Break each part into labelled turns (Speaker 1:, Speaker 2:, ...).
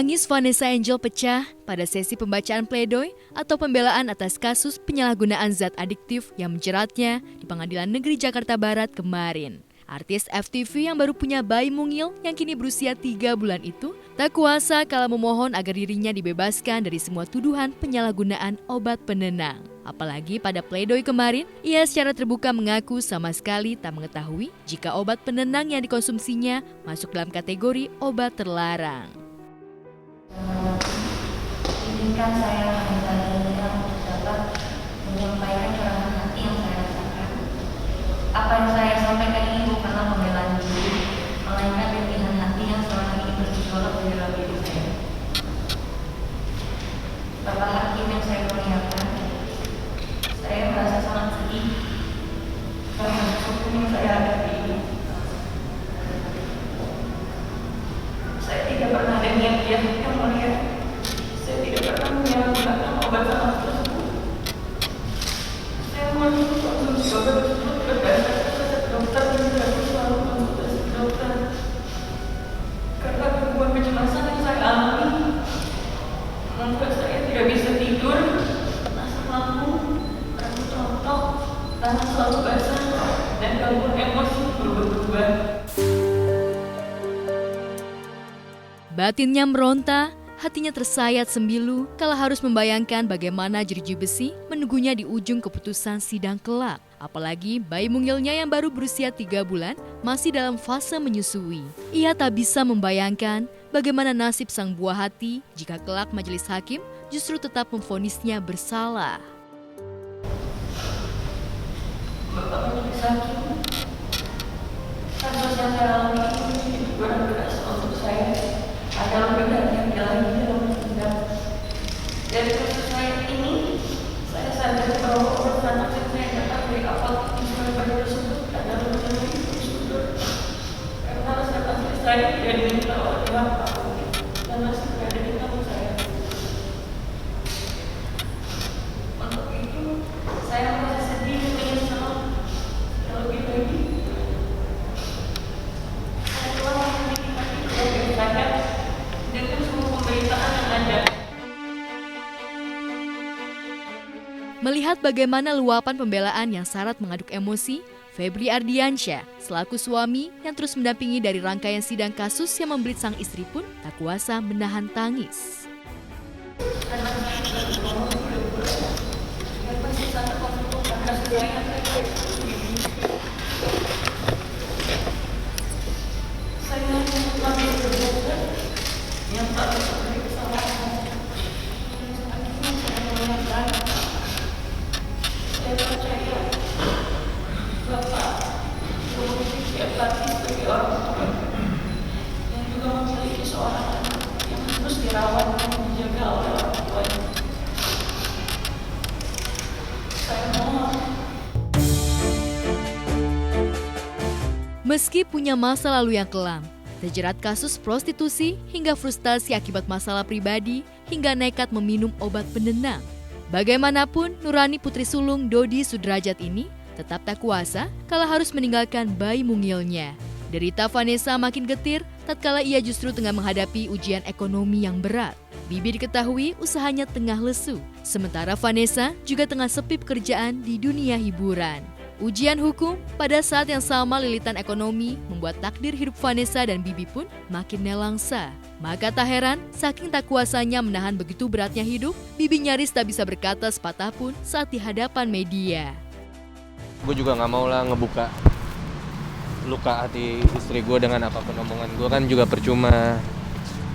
Speaker 1: Tangis Vanessa Angel pecah pada sesi pembacaan pledoi atau pembelaan atas kasus penyalahgunaan zat adiktif yang menjeratnya di Pengadilan Negeri Jakarta Barat kemarin. Artis FTV yang baru punya bayi mungil yang kini berusia 3 bulan itu tak kuasa kala memohon agar dirinya dibebaskan dari semua tuduhan penyalahgunaan obat penenang. Apalagi pada pledoi kemarin, ia secara terbuka mengaku sama sekali tak mengetahui jika obat penenang yang dikonsumsinya masuk dalam kategori obat terlarang.
Speaker 2: Izinkan saya untuk dapat menyampaikan curahan hati yang saya rasakan. Apa yang saya sampaikan ini bukanlah pembelaan diri, melainkan pilihan hati yang selama ini bergejolak di dalam diri saya. Bapak hakim yang saya muliakan, saya merasa sangat sedih karena hukum yang saya hadapi ini. Saya tidak pernah ada niat yang mulia. Saya tidak pernah menyalahgunakan obat terlarang tersebut. Saya mohon konsumsi obat tersebut berdasarkan resep dokter dan tidak selalu konsultasi dokter. Karena gangguan kecemasan yang saya alami membuat saya tidak bisa tidur, asam lambung, rambut rontok, tangan selalu basah, dan gangguan emosi berubah-ubah.
Speaker 1: Batinnya meronta, hatinya tersayat sembilu kala harus membayangkan bagaimana jeruji besi menunggunya di ujung keputusan sidang kelak. Apalagi bayi mungilnya yang baru berusia 3 bulan masih dalam fase menyusui. Ia tak bisa membayangkan bagaimana nasib sang buah hati jika kelak majelis hakim justru tetap memvonisnya bersalah.
Speaker 2: Bapak majelis hakim, kasus yang saya alami ini menjadi beban berat untuk saya. Adalah beban yang dialami dalam sidang. Dari kasus saya ini, saya sadar bahwa obat panas yang saya dapat dari apotek di Surabaya tersebut adalah memenuhi prosedur. Karena resep asli saya tidak diminta oleh pihak apotek dan masih berada di tangan saya. Untuk itu, saya merasa sedih dan menyesal. Yang lebih lagi, saya telah memiliki hati keluarga saya dengan semua pemberitaan yang ada.
Speaker 1: Melihat bagaimana luapan pembelaan yang syarat mengaduk emosi, Febri Ardiansyah selaku suami yang terus mendampingi dari rangkaian sidang kasus yang membelit sang istri pun tak kuasa menahan tangis.
Speaker 2: Karena saya sudah berbohong bulan-bulan, dan masih sangat membutuhkan kasih sayang yang saya beri. Saya masih berdosa yang tak bisa beri kesalahan. Akhirnya saya melihat, saya percaya Bapak memiliki empati sebagai orang tua yang juga memiliki seorang anak yang harus dirawat dan dijaga oleh orang tuanya. Saya mohon.
Speaker 1: Meski punya masa lalu yang kelam, terjerat kasus prostitusi hingga frustasi akibat masalah pribadi hingga nekat meminum obat penenang. Bagaimanapun, nurani putri sulung Dodi Sudrajat ini tetap tak kuasa kala harus meninggalkan bayi mungilnya. Derita Vanessa makin getir tatkala ia justru tengah menghadapi ujian ekonomi yang berat. Bibi diketahui usahanya tengah lesu, sementara Vanessa juga tengah sepi pekerjaan di dunia hiburan. Ujian hukum pada saat yang sama lilitan ekonomi membuat takdir hidup Vanessa dan Bibi pun makin nelangsa. Maka tak heran, saking tak kuasanya menahan begitu beratnya hidup, Bibi nyaris tak bisa berkata sepatah pun saat di hadapan media.
Speaker 3: Gue juga gak mau lah ngebuka luka hati istri gue dengan apapun omongan gue, kan juga percuma.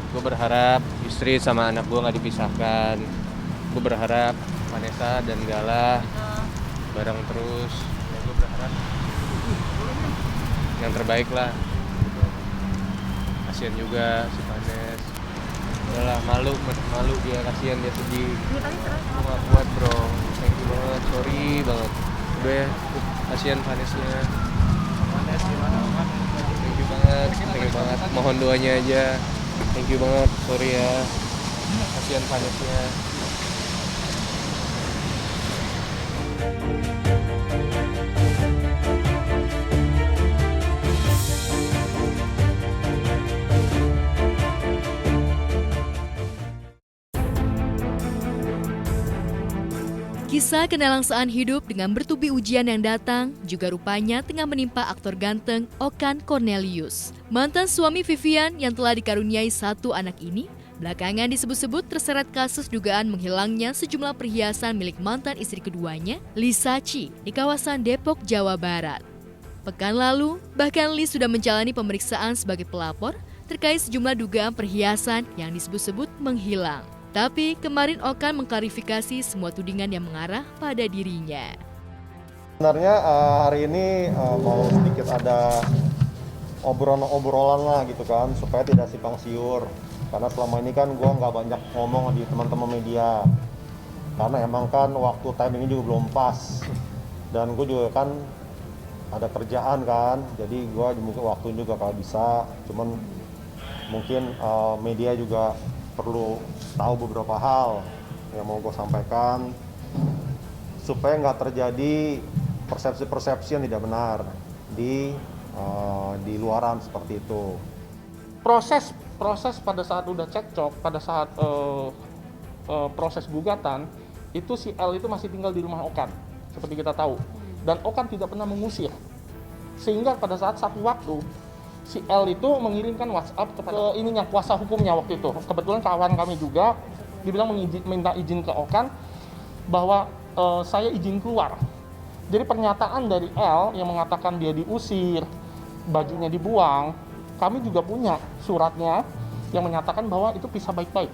Speaker 3: Gue berharap istri sama anak gue gak dipisahkan. Gue berharap Vanessa dan Gala bareng terus. Ya, gue berharap yang terbaik lah. Kasian juga si Vanes. Udahlah, malu dia, kasian dia sedih. Gue gak kuat bro, thank you banget, sorry banget. Udah ya, kasihan Vanesnya. Thank you banget, mohon doanya aja. Thank you banget, sorry ya, kasihan Vanesnya.
Speaker 1: Kisah kenalangsaan hidup dengan bertubi ujian yang datang juga rupanya tengah menimpa aktor ganteng Okan Cornelius. Mantan suami Vivian yang telah dikaruniai 1 anak ini belakangan disebut-sebut terseret kasus dugaan menghilangnya sejumlah perhiasan milik mantan istri keduanya, Lisa Chi, di kawasan Depok, Jawa Barat. Pekan lalu, bahkan Lee sudah menjalani pemeriksaan sebagai pelapor terkait sejumlah dugaan perhiasan yang disebut-sebut menghilang. Tapi kemarin Okan mengklarifikasi semua tudingan yang mengarah pada dirinya.
Speaker 4: Sebenarnya hari ini mau sedikit ada obrolan lah gitu kan, supaya tidak simpang siur. Karena selama ini kan gue nggak banyak ngomong di teman-teman media. Karena emang kan waktu timingnya juga belum pas. Dan gue juga kan ada kerjaan kan, jadi gue mungkin waktu juga kalau bisa. Cuman mungkin media juga perlu tahu beberapa hal yang mau gue sampaikan supaya nggak terjadi persepsi-persepsi yang tidak benar di luaran seperti itu.
Speaker 5: Proses pada saat udah cekcok, pada saat proses gugatan itu si L itu masih tinggal di rumah Okan seperti kita tahu, dan Okan tidak pernah mengusir, sehingga pada saat satu waktu si L itu mengirimkan WhatsApp kepada kuasa hukumnya waktu itu. Kebetulan kawan kami juga dibilang minta izin ke Okan bahwa saya izin keluar. Jadi pernyataan dari L yang mengatakan dia diusir, bajunya dibuang, kami juga punya suratnya yang menyatakan bahwa itu pisah baik-baik.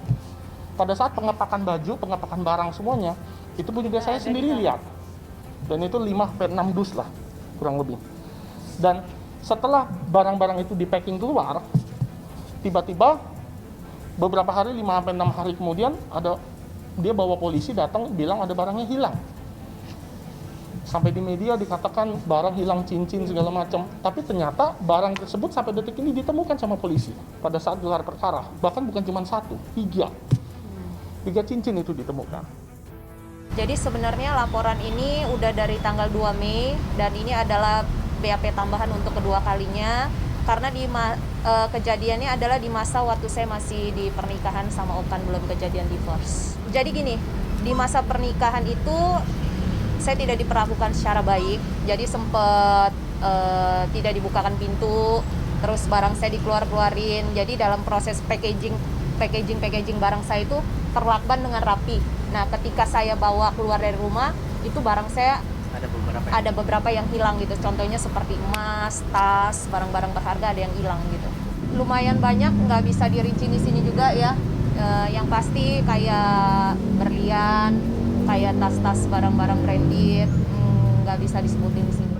Speaker 5: Pada saat pengepakan baju, pengepakan barang semuanya, itu pun juga saya sendiri lihat. Dan itu 5-6 dus lah kurang lebih. Dan setelah barang-barang itu di-packing keluar, tiba-tiba beberapa hari, 5-6 hari kemudian dia bawa polisi datang bilang ada barangnya hilang. Sampai di media dikatakan barang hilang, cincin segala macam. Tapi ternyata barang tersebut sampai detik ini ditemukan sama polisi pada saat gelar perkara. Bahkan bukan cuma 1, 3 cincin itu ditemukan.
Speaker 6: Jadi sebenarnya laporan ini udah dari tanggal 2 Mei dan ini adalah BAP tambahan untuk kedua kalinya karena kejadiannya adalah di masa waktu saya masih di pernikahan sama Okan, belum kejadian divorce. Jadi gini, di masa pernikahan itu saya tidak diperlakukan secara baik, jadi sempat tidak dibukakan pintu, terus barang saya dikeluarin. Jadi dalam proses packaging barang saya itu terlakban dengan rapi. Nah, ketika saya bawa keluar dari rumah, itu barang saya ada beberapa yang hilang gitu. Contohnya seperti emas, tas, barang-barang berharga ada yang hilang gitu. Lumayan banyak, nggak bisa dirinci di sini juga ya. Yang pasti kayak berlian, kayak tas-tas barang-barang branded, nggak bisa disebutin di sini.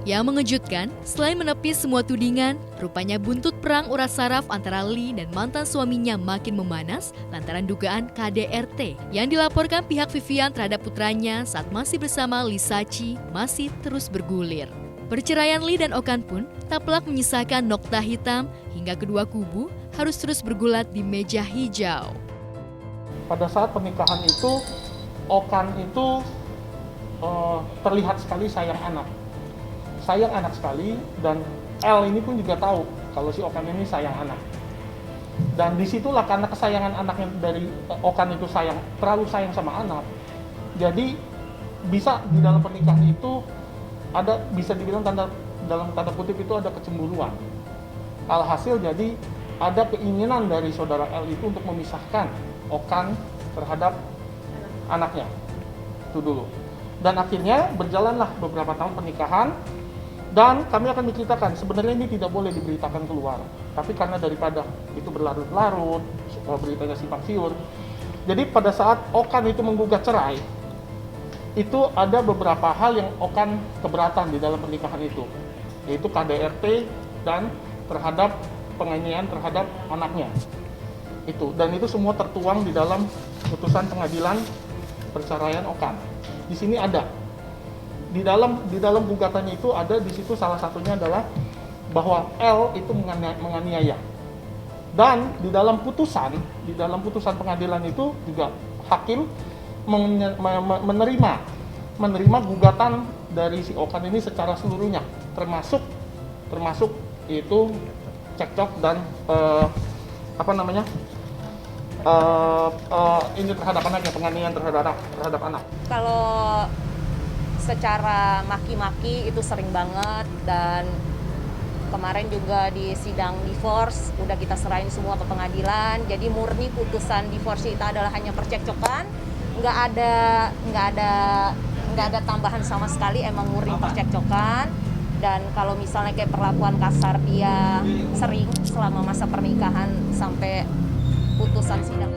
Speaker 1: Yang mengejutkan, selain menepis semua tudingan, rupanya buntut perang urat saraf antara Lee dan mantan suaminya makin memanas lantaran dugaan KDRT yang dilaporkan pihak Vivian terhadap putranya saat masih bersama Lisa Chi masih terus bergulir. Perceraian Lee dan Okan pun tak pelak menyisakan nokta hitam hingga kedua kubu harus terus bergulat di meja hijau.
Speaker 5: Pada saat pernikahan itu, Okan itu terlihat sekali sayang anak sekali, dan L ini pun juga tahu kalau si Okan ini sayang anak. Dan disitulah karena kesayangan anaknya dari Okan itu terlalu sayang sama anak, jadi bisa di dalam pernikahan itu bisa dibilang dalam tanda kutip itu ada kecemburuan. Alhasil jadi ada keinginan dari saudara L itu untuk memisahkan Okan terhadap anaknya itu dulu. Dan akhirnya berjalanlah beberapa tahun pernikahan. Dan kami akan menceritakan, sebenarnya ini tidak boleh diberitakan keluar. Tapi karena daripada itu berlarut-larut, beritanya simpang siur. Jadi pada saat Okan itu menggugat cerai, itu ada beberapa hal yang Okan keberatan di dalam pernikahan itu. Yaitu KDRT dan terhadap penganiayaan terhadap anaknya. Dan itu semua tertuang di dalam putusan pengadilan perceraian Okan. Di sini ada. Di dalam gugatannya itu ada, di situ salah satunya adalah bahwa L itu menganiaya. Dan di dalam putusan pengadilan itu juga hakim menerima gugatan dari si Okan ini secara seluruhnya, termasuk itu cekcok dan ini terhadap anaknya, penganiayaan terhadap anak.
Speaker 6: Kalau secara maki-maki itu sering banget, dan kemarin juga di sidang divorce udah kita serahin semua ke pengadilan. Jadi murni putusan divorce itu adalah hanya percekcokan, nggak ada tambahan sama sekali, emang murni percekcokan. Dan kalau misalnya kayak perlakuan kasar dia sering selama masa pernikahan sampai putusan sidang.